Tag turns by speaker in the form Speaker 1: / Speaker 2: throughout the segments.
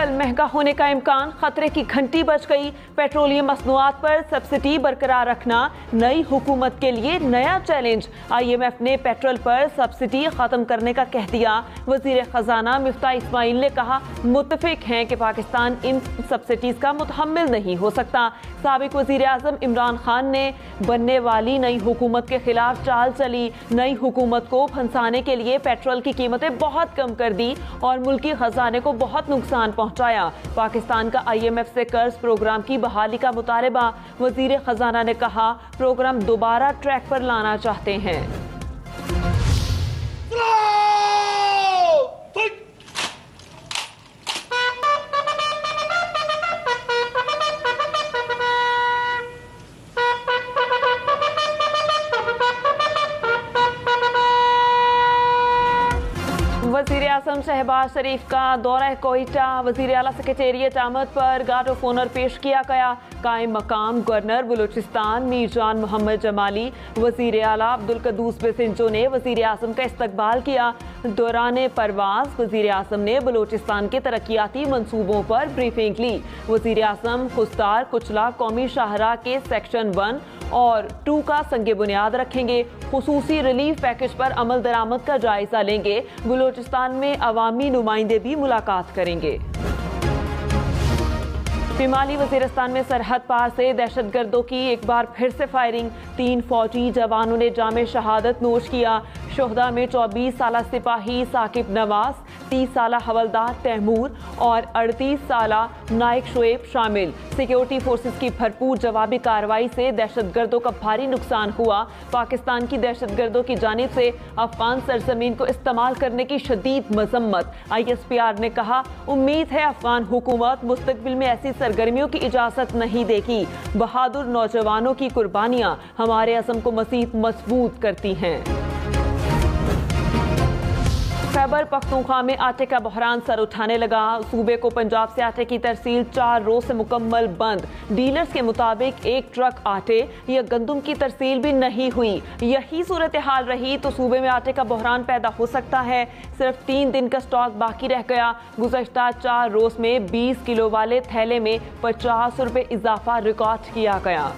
Speaker 1: Diesel महंगा होने का इम्कान, खतरे की घंटी बज गई। पेट्रोलियम मसनूआत पर सब्सिडी बरकरार रखना नई हुकूमत के लिए नया चैलेंज। IMF ने पेट्रोल पर सब्सिडी खत्म करने का कह दिया। वजीर खजाना मिफ्ता इस्माइल ने कहा, मुत्तफिक हैं कि पाकिस्तान इन सब्सिडीज का मुतहम्मिल नहीं हो सकता। साबिक वजीर आजम इमरान खान ने बनने वाली नई हुकूमत के खिलाफ चाल चली। नई हुकूमत को फंसाने के लिए पेट्रोल की कीमतें बहुत कम कर दी और मुल्की खजाने को बहुत नुकसान पहुंचाया। पाकिस्तान का IMF से कर्ज प्रोग्राम की बहाली का मुतालबा। वजीर खजाना ने कहा, प्रोग्राम दोबारा ट्रैक पर लाना चाहते हैं। वज़ीर आज़म शहबाज शरीफ का दौरा कोयटा। वज़ीर आला सेक्रेटेरिएट आमद पर गार्ड ऑफ ऑनर पेश किया गया। कायम मकाम गवर्नर बलूचिस्तान मीरजान मोहम्मद जमाली, वज़ीर आला अब्दुल कद्दूस बेसिंजो ने वज़ीर आज़म का इस्तकबाल किया। दौरान परवाज वज़ीर आज़म ने बलूचिस्तान के तरक्याती मंसूबों पर ब्रीफिंग ली। वज़ीर आज़म खुस्तार कुचला कौमी शाहराह के सेक्शन 1 और 2 का संगे बुनियाद रखेंगे। खुसूसी रिलीफ पैकेज पर अमल दरामद का जायजा लेंगे। बलूचिस्तान में अवामी नुमाइंदे भी मुलाकात करेंगे। शिमाली वज़ीरिस्तान में सरहद पार से दहशतगर्दों की एक बार फिर से फायरिंग। 3 फौजी जवानों ने जामे शहादत नोश किया। शोहदा में 24 साला सिपाही साकिब नवाज, 30 साला हवलदार तैमूर और 38 साला नाइक शोएब शामिल। सिक्योरिटी फोर्सेस की भरपूर जवाबी कार्रवाई से दहशतगर्दों का भारी नुकसान हुआ। पाकिस्तान की दहशतगर्दों की जानिब से अफगान सरजमीन को इस्तेमाल करने की शदीद मजम्मत। ISPR ने कहा, उम्मीद है अफगान हुकूमत मुस्तकबिल में ऐसी सरगर्मियों की इजाजत नहीं देगी। बहादुर नौजवानों की कुर्बानियां हमारे अज़म को मज़ीद मजबूत करती हैं। खैबर पख्तूनख्वा में आटे का बहरान सर उठाने लगा। सूबे को पंजाब से आटे की तरसील 4 रोज से मुकम्मल बंद। डीलर्स के मुताबिक एक ट्रक आटे या गंदम की तरसील भी नहीं हुई। यही सूरत हाल रही तो सूबे में आटे का बहरान पैदा हो सकता है। सिर्फ 3 दिन का स्टॉक बाकी रह गया। गुज़श्ता 4 रोज में 20 किलो वाले थैले में 50 रुपए इजाफा रिकॉर्ड किया गया।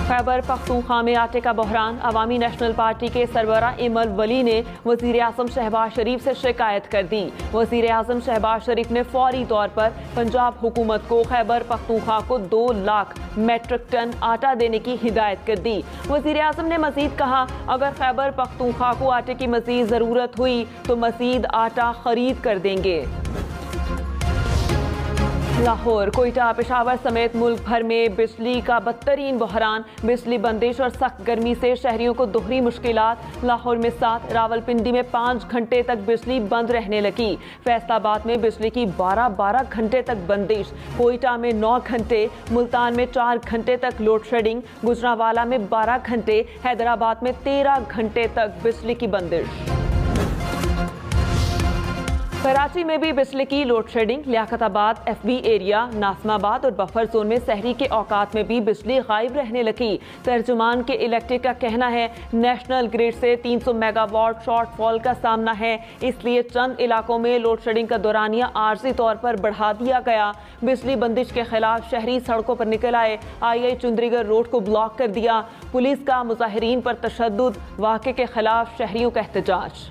Speaker 1: खैबर पख्तूनख्वा में आटे का बहरान। अवामी नेशनल पार्टी के सरबरा इमल वली ने वज़ीर आज़म शहबाज शरीफ से शिकायत कर दी। वज़ीर आज़म शहबाज शरीफ ने फौरी तौर पर पंजाब हुकूमत को खैबर पख्तूनख्वा को 2 लाख मेट्रिक टन आटा देने की हिदायत कर दी। वज़ीर आज़म ने मज़ीद कहा, अगर खैबर पख्तूनख्वा को आटे की मज़ीद ज़रूरत हुई तो मज़ीद आटा खरीद कर देंगे। लाहौर, कोयटा, पेशावर समेत मुल्क भर में बिजली का बदतरीन बहरान। बिजली बंदिश और सख्त गर्मी से शहरियों को दोहरी मुश्किलात। लाहौर में 7, रावलपिंडी में 5 घंटे तक बिजली बंद रहने लगी। फैसलाबाद में बिजली की 12 घंटे तक बंदिश। कोयटा में 9 घंटे, मुल्तान में 4 घंटे तक लोड शेडिंग। गुजरांवाला में 12 घंटे, हैदराबाद में 13 घंटे तक बिजली की बंदिश। कराची में भी बिजली की load shedding. Liaquatabad, FB area, Nazimabad और बफर जोन में सहरी के औकात में भी बिजली गायब रहने लगी। तर्जुमान के इलेक्ट्रिक का कहना है, नेशनल ग्रिड से 300 मेगावाट शॉर्टफॉल का सामना है, इसलिए चंद इलाकों में लोड शेडिंग का दौरानिया आर्जी तौर पर बढ़ा दिया गया। बिजली बंदिश के खिलाफ शहरी सड़कों पर निकल आए। II चुंदरीगढ़ रोड को ब्लॉक कर दिया। पुलिस का मुजाहिरीन पर तशद्दुद। वाक़े के खिलाफ शहरियों का एहतजाज।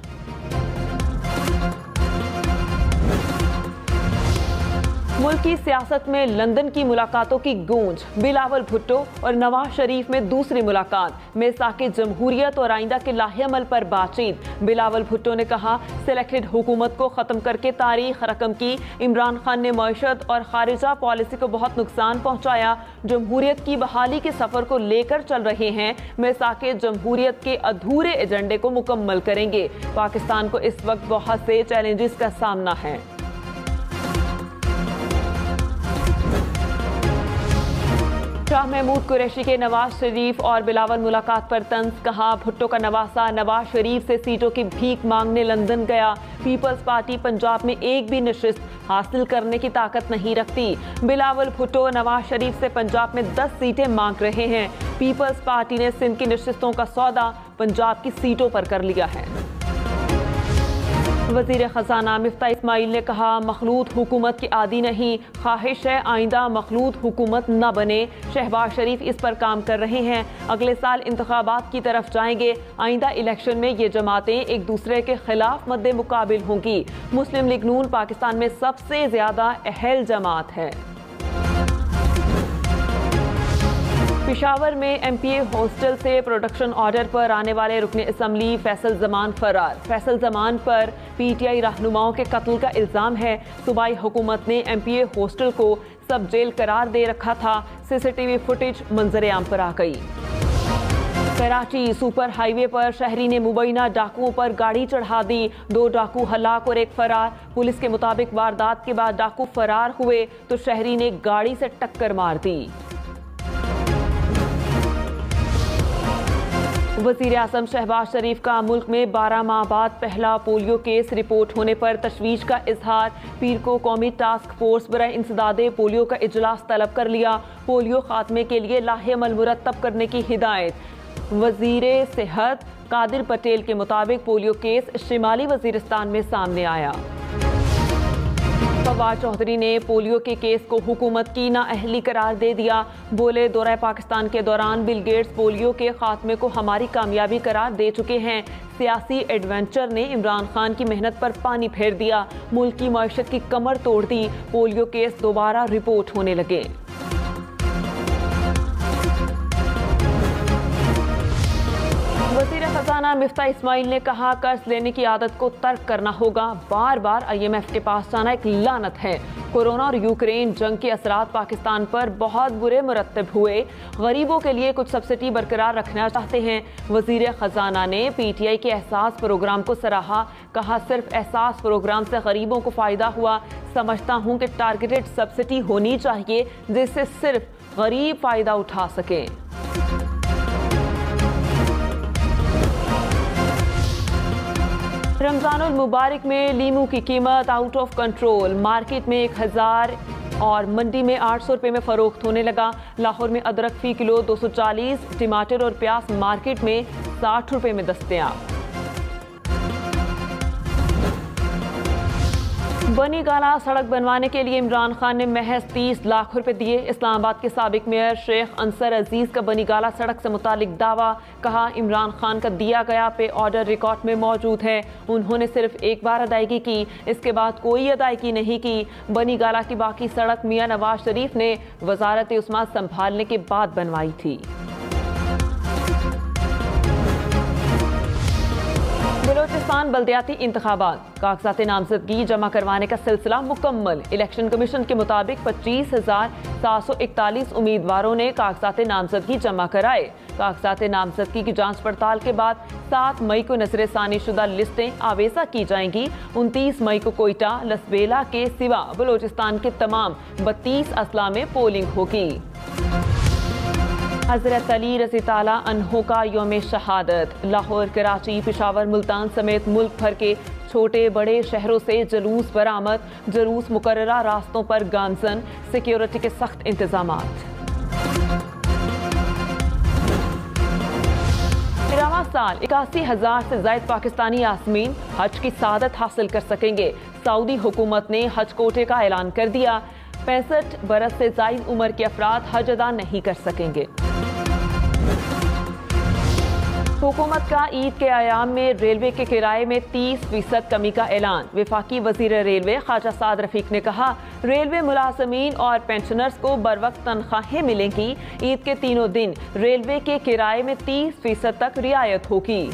Speaker 1: मुल्क की सियासत में लंदन की मुलाकातों की गूंज। बिलावल भुट्टो और नवाज शरीफ में दूसरी मुलाकात। मिसाक़े जमहूरियत और आइंदा के लाहेअमल पर बातचीत। बिलावल भुट्टो ने कहा, सिलेक्टेड हुकूमत को ख़त्म करके तारीख रकम की। इमरान खान ने मईशत और खारिजा पॉलिसी को बहुत नुकसान पहुंचाया। जमहूरियत की बहाली के सफ़र को लेकर चल रहे हैं। मिसाक़े जमहूरियत के अधूरे एजेंडे को मुकम्मल करेंगे। पाकिस्तान को इस वक्त बहुत से चैलेंजेस का सामना है। शाह महमूद कुरैशी के नवाज शरीफ और बिलावल मुलाकात पर तंज। कहा, भुट्टो का नवासा नवाज शरीफ से सीटों की भीख मांगने लंदन गया। पीपल्स पार्टी पंजाब में एक भी नशिस्त हासिल करने की ताकत नहीं रखती। बिलावल भुट्टो नवाज शरीफ से पंजाब में 10 सीटें मांग रहे हैं। पीपल्स पार्टी ने सिंध की नशिस्तों का सौदा पंजाब की सीटों पर कर लिया है। वज़ीर ख़ज़ाना मिफ्ता इस्माइल ने कहा, मखलूत हुकूमत की आदी नहीं, ख्वाहिश है आइंदा मखलूत हुकूमत न बने। शहबाज शरीफ इस पर काम कर रहे हैं, अगले साल इंतखाबात की तरफ जाएंगे। आइंदा इलेक्शन में ये जमातें एक दूसरे के खिलाफ मद्दे मुकाबिल होंगी। मुस्लिम लीग नून पाकिस्तान में सबसे ज्यादा अहल जमात है। पेशावर में MPA हॉस्टल से प्रोडक्शन ऑर्डर पर आने वाले रुकने असम्बली फैसल जमान फरार। फैसल जमान पर PTI रहनुमाओं के कत्ल का इल्ज़ाम है। सूबाई हुकूमत ने MPA हॉस्टल को सब जेल करार दे रखा था। CCTV फुटेज मंजर आम पर आ गई। कराची सुपर हाईवे पर शहरी ने मुबैना डाकुओं पर गाड़ी चढ़ा दी। 2 डाकू हलाक और 1 फरार। पुलिस के मुताबिक वारदात के बाद डाकू फरार हुए तो शहरी ने गाड़ी से टक्कर मार दी। वज़ीर आज़म शहबाज शरीफ का मुल्क में 12 माह बाद पहला पोलियो केस रिपोर्ट होने पर तशवीश का इजहार। पीर को कौमी टास्क फोर्स बराए इंसदादे पोलियो का इजलास तलब कर लिया। पोलियो खात्मे के लिए लाहे अमल मुरतब करने की हिदायत। वज़ीर सेहत कादिर पटेल के मुताबिक पोलियो केस शिमाली वज़ीरिस्तान में सामने आया। फवाद चौधरी ने पोलियो के केस को हुकूमत की नाअहली करार दे दिया। बोले, दौरा पाकिस्तान के दौरान बिल गेट्स पोलियो के खात्मे को हमारी कामयाबी करार दे चुके हैं। सियासी एडवेंचर ने इमरान खान की मेहनत पर पानी फेर दिया। मुल्क की मईशत की कमर तोड़ दी। पोलियो केस दोबारा रिपोर्ट होने लगे। वज़ीर ख़ज़ाना मिफ्ता इस्माइल ने कहा, कर्ज लेने की आदत को तर्क करना होगा। बार बार IMF के पास जाना एक लानत है। कोरोना और यूक्रेन जंग के असरात पाकिस्तान पर बहुत बुरे मुरतब हुए। गरीबों के लिए कुछ सब्सिडी बरकरार रखना चाहते हैं। वज़ीर ख़ज़ाना ने PTI के एहसास प्रोग्राम को सराहा। कहा, सिर्फ एहसास प्रोग्राम से गरीबों को फ़ायदा हुआ। समझता हूँ कि टारगेटेड सब्सिडी होनी चाहिए जिससे सिर्फ गरीब फ़ायदा उठा सकें। रमज़ानुल मुबारक में लीमू की कीमत आउट ऑफ कंट्रोल। मार्केट में 1000 और मंडी में 800 रुपये में फरोख्त होने लगा। लाहौर में अदरक फी किलो 240, टमाटर और प्याज मार्केट में 60 रुपये में दस्तयाब। बनी गाला सड़क बनवाने के लिए इमरान खान ने महज 30 लाख रुपए दिए। इस्लामाबाद के साबिक मेयर शेख अंसर अजीज का बनी गाला सड़क से मुतालिक दावा। कहा, इमरान खान का दिया गया पे ऑर्डर रिकॉर्ड में मौजूद है। उन्होंने सिर्फ एक बार अदायगी की, इसके बाद कोई अदायगी नहीं की। बनी गाला की बाकी सड़क मियां नवाज शरीफ ने वजारत उस्मा संभालने के बाद बनवाई थी। बलोचिस्तान बल्दियाती इंतखाबात, कागजात नामजदगी जमा करवाने का सिलसिला मुकम्मल। इलेक्शन कमीशन के मुताबिक 25,741 उम्मीदवारों ने कागजात नामजदगी जमा कराए। कागजात नामजदगी की जांच पड़ताल के बाद 7 मई को नजरसानी शुदा लिस्टें आवेजा की जाएंगी। 29 मई को कोयटा लसबेला के सिवा बलोचिस्तान के तमाम 32 अजला में पोलिंग होगी। हज़रत अली रज़ी ताला अन्हो का यौम शहादत। लाहौर, कराची, पेशावर, मुल्तान समेत मुल्क भर के छोटे बड़े शहरों से जुलूस बरामद। जुलूस मुकर्ररा रास्तों पर गामजन, सिक्योरिटी के सख्त इंतजामात। साल 81,000 से ज्यादा पाकिस्तानी यास्मीन हज की सादत हासिल कर सकेंगे। सऊदी हुकूमत ने हज कोटे का ऐलान कर दिया। 65 बरस से ज्यादा उम्र के अफराद हज अदा नहीं कर सकेंगे। हुकूमत का ईद के अयाम में रेलवे के किराए में 30% कमी का ऐलान। वफाकी वजीर रेलवे ख्वाजा साद रफीक ने कहा, रेलवे मुलाजमीन और पेंशनर्स को बरवक्त तनख्वाहें मिलेंगी। ईद के तीनों दिन रेलवे के किराए में 30% तक रियायत होगी।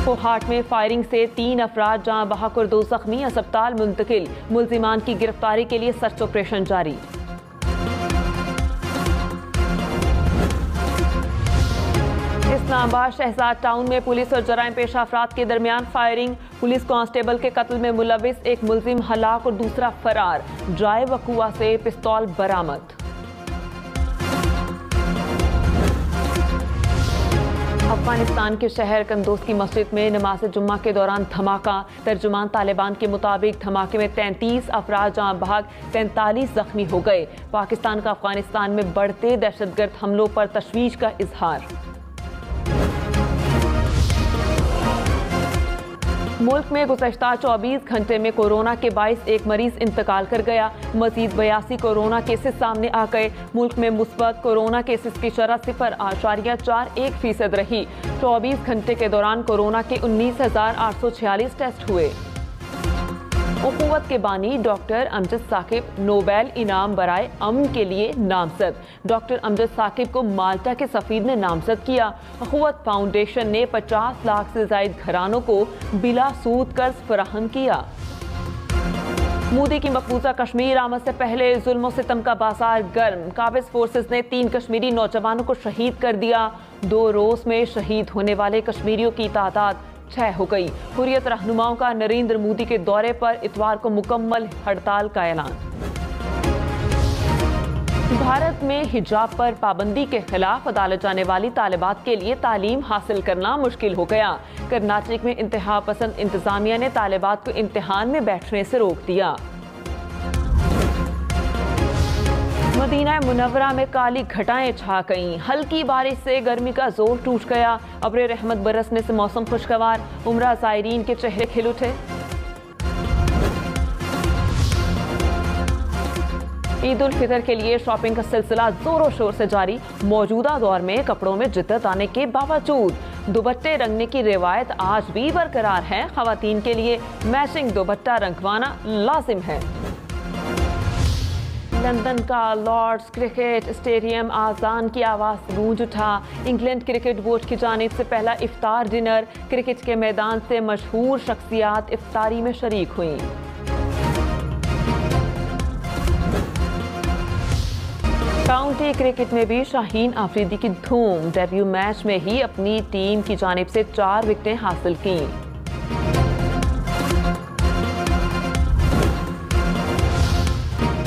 Speaker 1: कोहाट में फायरिंग से 3 अफराद जहां बहक और 2 जख्मी, अस्पताल मुंतकिल। मुल्जिमान की गिरफ्तारी के लिए सर्च ऑपरेशन जारी। इस्लामाबाद शहजाद टाउन में पुलिस और जराइम पेशा अफराद के दरमियान फायरिंग। पुलिस कांस्टेबल के कत्ल में मुलविस एक मुल्जिम हलाक और दूसरा फरार। ड्राइव वकुआ से पिस्तौल बरामद। अफगानिस्तान के शहर कंदोज की मस्जिद में नमाज जुम्मा के दौरान धमाका। तर्जुमान तालिबान के मुताबिक धमाके में 33 अफराद जहां बहक 43 जख्मी हो गए। पाकिस्तान का अफगानिस्तान में बढ़ते दहशतगर्द हमलों पर तशवीश का इजहार। मुल्क में गुज़श्ता 24 घंटे में कोरोना के 22 एक मरीज इंतकाल कर गया। मजीद 82 कोरोना केसेस सामने आ गए। मुल्क में मुस्बत कोरोना केसेस की शरह 0.41% रही। 24 घंटे के दौरान कोरोना के 19,846 टेस्ट हुए। उखुवत के बानी डॉक्टर अमजद साकिब नोबेल इनाम बराए अमन के लिए नामजद। डॉक्टर अमजद साकिब को माल्टा के सफीर ने नामजद किया। उखुवत फाउंडेशन ने 50 लाख से जायद घरानों को बिला सूद कर्ज फराहम किया। मोदी की मकबूजा कश्मीर आमद से पहले जुल्म और सितम का बाजार गर्म। काबिज फोर्सेस ने 3 कश्मीरी नौजवानों को शहीद कर दिया। 2 रोज में शहीद होने वाले कश्मीरियों की तादाद 6 हो गई। हुर्रियत रहनुमाओं का नरेंद्र मोदी के दौरे पर इतवार को मुकम्मल हड़ताल का ऐलान। भारत में हिजाब पर पाबंदी के खिलाफ अदालत जाने वाली तालिबात के लिए तालीम हासिल करना मुश्किल हो गया। कर्नाटक में इंतहा पसंद इंतजामिया ने तालिबात को इम्तिहान में बैठने से रोक दिया। मदीना मुनव्वरा में काली घटाएं छा गईं। हल्की बारिश से गर्मी का जोर टूट गया। अब्रे रहमत बरसने से मौसम खुशगवार। उम्रा ज़ायरीन के चेहरे खिल उठे। ईद उल फितर के लिए शॉपिंग का सिलसिला जोरों शोर से जारी। मौजूदा दौर में कपड़ों में जिद्दत आने के बावजूद दुपट्टे रंगने की रिवायत आज भी बरकरार है। खवातीन के लिए मैचिंग दुपट्टा रंगवाना लाजिम है। लंदन का लॉर्ड्स क्रिकेट स्टेडियम आजान की आवाज़ गूंज उठा। इंग्लैंड क्रिकेट बोर्ड की जानिब से पहला इफ्तार डिनर। क्रिकेट के मैदान से मशहूर शख्सियात इफ्तारी में शरीक हुई। काउंटी क्रिकेट में भी शाहीन आफरीदी की धूम। डेब्यू मैच में ही अपनी टीम की जानिब से 4 विकेटें हासिल की।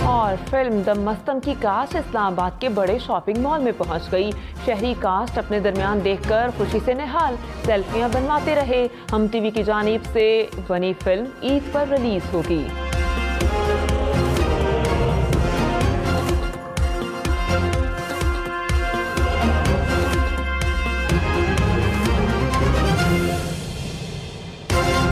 Speaker 1: और फिल्म द मस्तम की कास्ट इस्लामाबाद के बड़े शॉपिंग मॉल में पहुंच गई। शहरी कास्ट अपने दरमियान देखकर खुशी से निहाल। सेल्फियां बनवाते रहे। हम टीवी की जानिब से बनी फिल्म ईद पर रिलीज होगी।